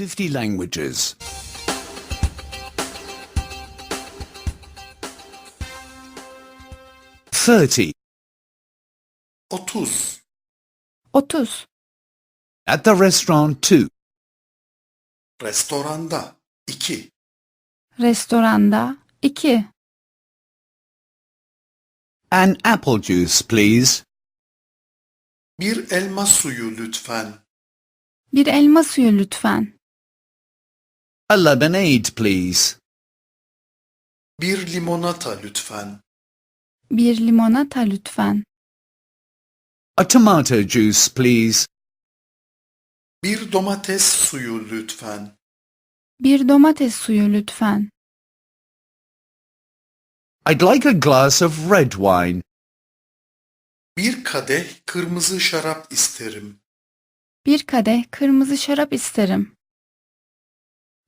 50 languages. 30. 30. 30. At the restaurant 2. Restoranda 2. Restoranda 2. An apple juice, please. Bir elma suyu lütfen. Bir elma suyu lütfen. A lemonade, please. Bir limonata lütfen. Bir limonata lütfen. A tomato juice, please. Bir domates suyu lütfen. Bir domates suyu lütfen. I'd like a glass of red wine. Bir kadeh kırmızı şarap isterim. Bir kadeh kırmızı şarap isterim.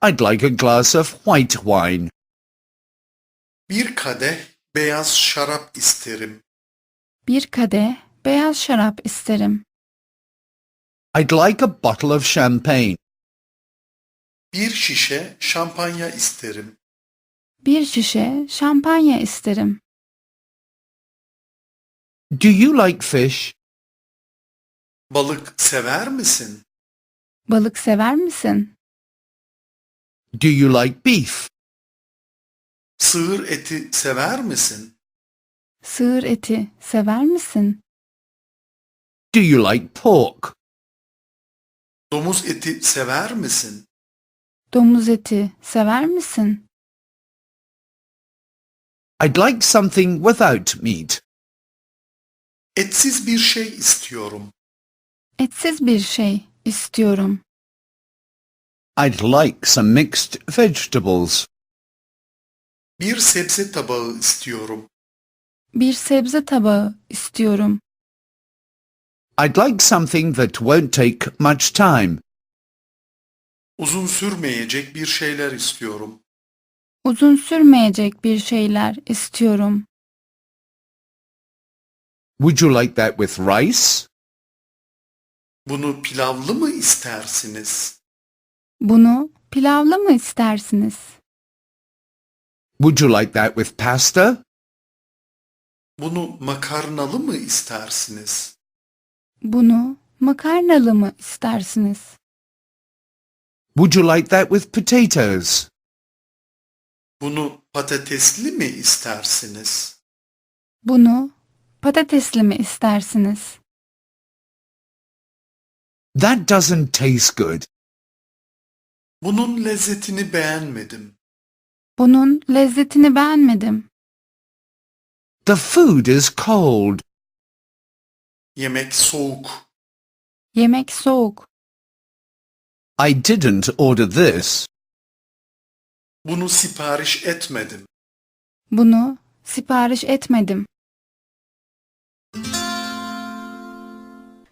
I'd like a glass of white wine. Bir kadeh beyaz şarap isterim. Bir kadeh beyaz şarap isterim. I'd like a bottle of champagne. Bir şişe şampanya isterim. Bir şişe şampanya isterim. Do you like fish? Balık sever misin? Balık sever misin? Do you like beef? Sığır eti sever misin? Sığır eti sever misin? Do you like pork? Domuz eti sever misin? Domuz eti sever misin? I'd like something without meat. Etsiz bir şey istiyorum. Etsiz bir şey istiyorum. I'd like some mixed vegetables. Bir sebze tabağı istiyorum. Bir sebze tabağı istiyorum. I'd like something that won't take much time. Uzun sürmeyecek bir şeyler istiyorum. Uzun sürmeyecek bir şeyler istiyorum. Would you like that with rice? Bunu pilavlı mı istersiniz? Bunu pilavlı mı istersiniz? Would you like that with pasta? Bunu makarnalı mı istersiniz? Bunu makarnalı mı istersiniz? Would you like that with potatoes? Bunu patatesli mi istersiniz? Bunu patatesli mi istersiniz? That doesn't taste good. Bunun lezzetini beğenmedim. Bunun lezzetini beğenmedim. The food is cold. Yemek soğuk. Yemek soğuk. I didn't order this. Bunu sipariş etmedim. Bunu sipariş etmedim.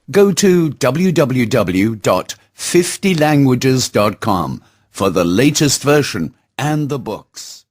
Go to www.50languages.com for the latest version and the books.